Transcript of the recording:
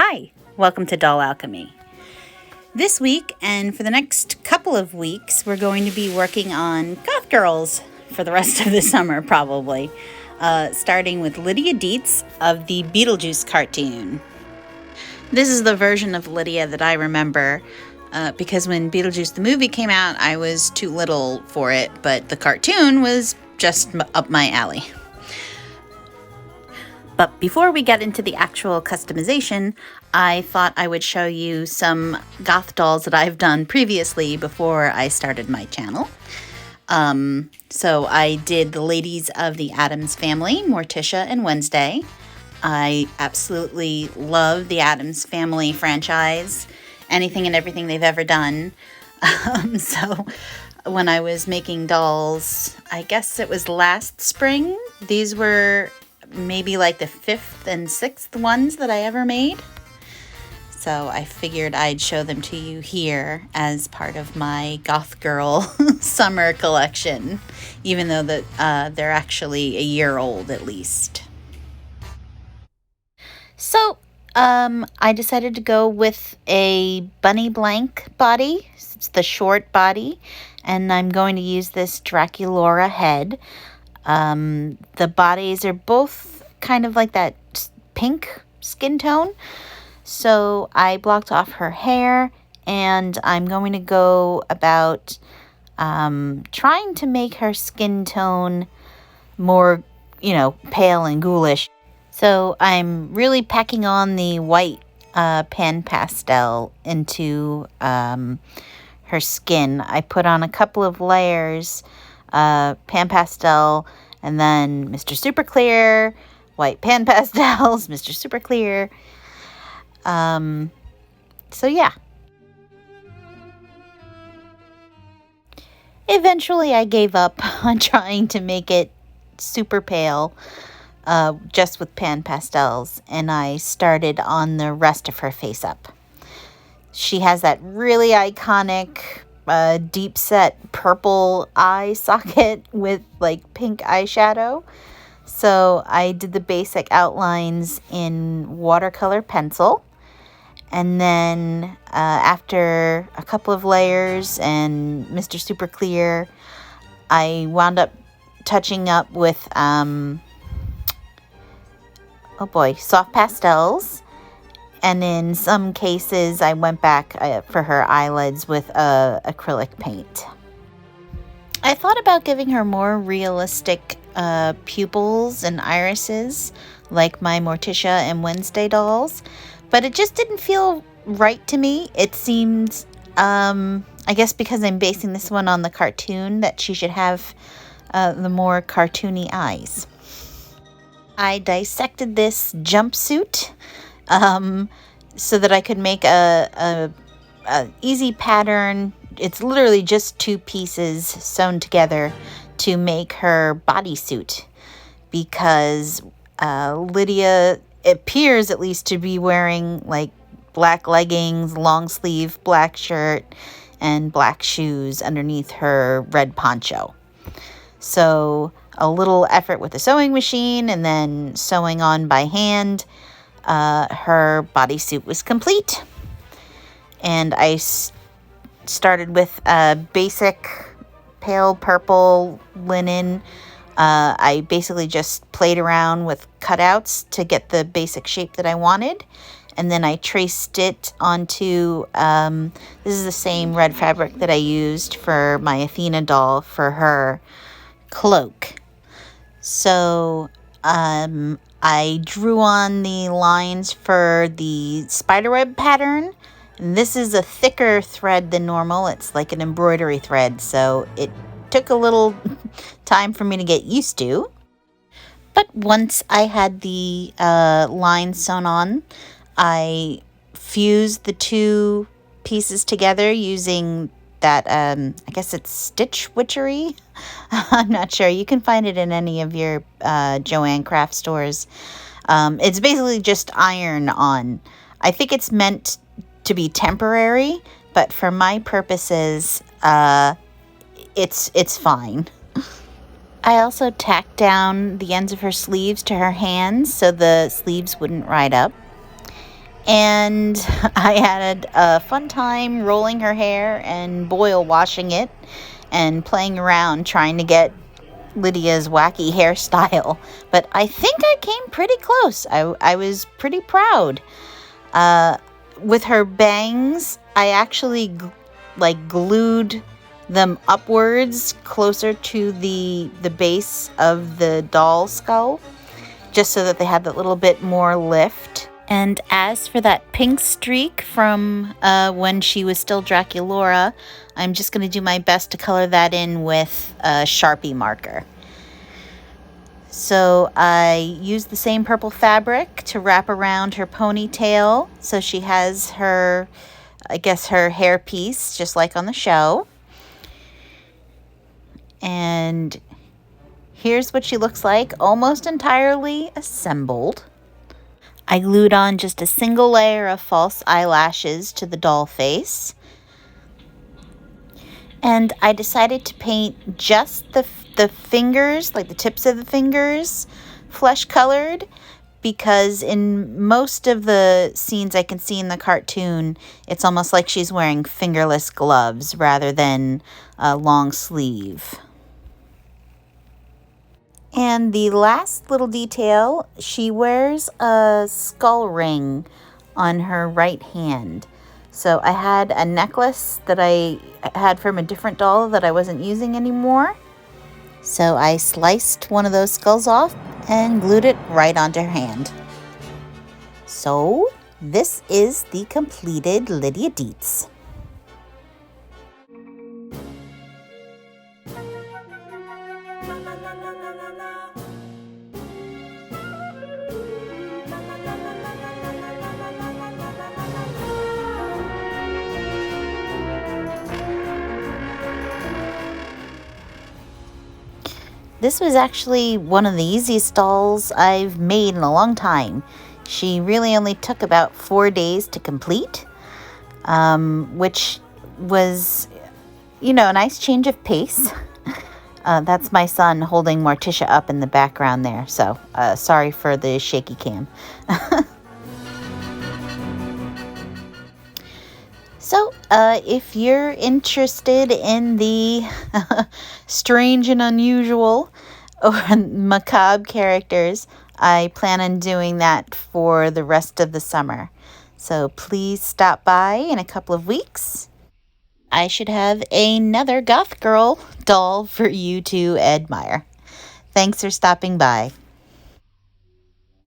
Hi, welcome to Doll Alchemy. This week and for the next couple of weeks, we're going to be working on Goth Girls for the rest of the summer, probably. Starting with Lydia Deetz of the Beetlejuice cartoon. This is the version of Lydia that I remember, because when Beetlejuice the movie came out, I was too little for it, but the cartoon was just up my alley. But before we get into the actual customization, I thought I would show you some goth dolls that I've done previously before I started my channel. So I did the ladies of the Addams Family, Morticia and Wednesday. I absolutely love the Addams Family franchise, anything and everything they've ever done. So when I was making dolls, I guess it was last spring, these were maybe like the 5th and 6th ones that I ever made. So I figured I'd show them to you here as part of my Goth Girl summer collection, even though they're actually a year old at least. So I decided to go with a bunny blank body. It's the short body, and I'm going to use this Draculaura head. The bodies are both kind of like that pink skin tone. So I blocked off her hair, and I'm going to go about trying to make her skin tone more, pale and ghoulish. So I'm really packing on the white pan pastel into her skin. I put on a couple of layers, pan pastel, and then Mr. Super Clear, white pan pastels, Mr. Super Clear. So yeah. Eventually I gave up on trying to make it super pale, just with pan pastels, and I started on the rest of her face up. She has that really iconic deep set purple eye socket with like pink eyeshadow. So I did the basic outlines in watercolor pencil, and then after a couple of layers and Mr. Super Clear, I wound up touching up with soft pastels. And in some cases, I went back for her eyelids with acrylic paint. I thought about giving her more realistic pupils and irises, like my Morticia and Wednesday dolls, but it just didn't feel right to me. It seemed, I guess because I'm basing this one on the cartoon, that she should have the more cartoony eyes. I dissected this jumpsuit so that I could make a easy pattern. It's literally just 2 pieces sewn together to make her bodysuit, because Lydia appears at least to be wearing like black leggings, long sleeve black shirt, and black shoes underneath her red poncho. So a little effort with the sewing machine and then sewing on by hand, her bodysuit was complete. And I started with a basic pale purple linen. I basically just played around with cutouts to get the basic shape that I wanted. And then I traced it onto, this is the same red fabric that I used for my Athena doll for her cloak. So I drew on the lines for the spiderweb pattern. And this is a thicker thread than normal. It's like an embroidery thread, so it took a little time for me to get used to. But once I had the lines sewn on, I fused the 2 pieces together using that, I guess it's stitch witchery. I'm not sure. You can find it in any of your Joann craft stores. It's basically just iron on. I think it's meant to be temporary, but for my purposes, it's fine. I also tacked down the ends of her sleeves to her hands so the sleeves wouldn't ride up. And I had a fun time rolling her hair and boil washing it and playing around trying to get Lydia's wacky hairstyle. But I think I came pretty close. I was pretty proud. With her bangs, I actually glued them upwards closer to the base of the doll skull, just so that they had that little bit more lift. And as for that pink streak from when she was still Draculaura, I'm just going to do my best to color that in with a Sharpie marker. So I used the same purple fabric to wrap around her ponytail, so she has her, I guess, her hair piece, just like on the show. And here's what she looks like, almost entirely assembled. I glued on just a single layer of false eyelashes to the doll face. And I decided to paint just the fingers, like the tips of the fingers, flesh colored, because in most of the scenes I can see in the cartoon, it's almost like she's wearing fingerless gloves rather than a long sleeve. And the last little detail, she wears a skull ring on her right hand. So I had a necklace that I had from a different doll that I wasn't using anymore. So I sliced one of those skulls off and glued it right onto her hand. So this is the completed Lydia Deetz. This was actually one of the easiest dolls I've made in a long time. She really only took about 4 days to complete, which was, a nice change of pace. That's my son holding Morticia up in the background there, so sorry for the shaky cam. So, if you're interested in the strange and unusual or macabre characters, I plan on doing that for the rest of the summer. So please stop by in a couple of weeks. I should have another goth girl doll for you to admire. Thanks for stopping by.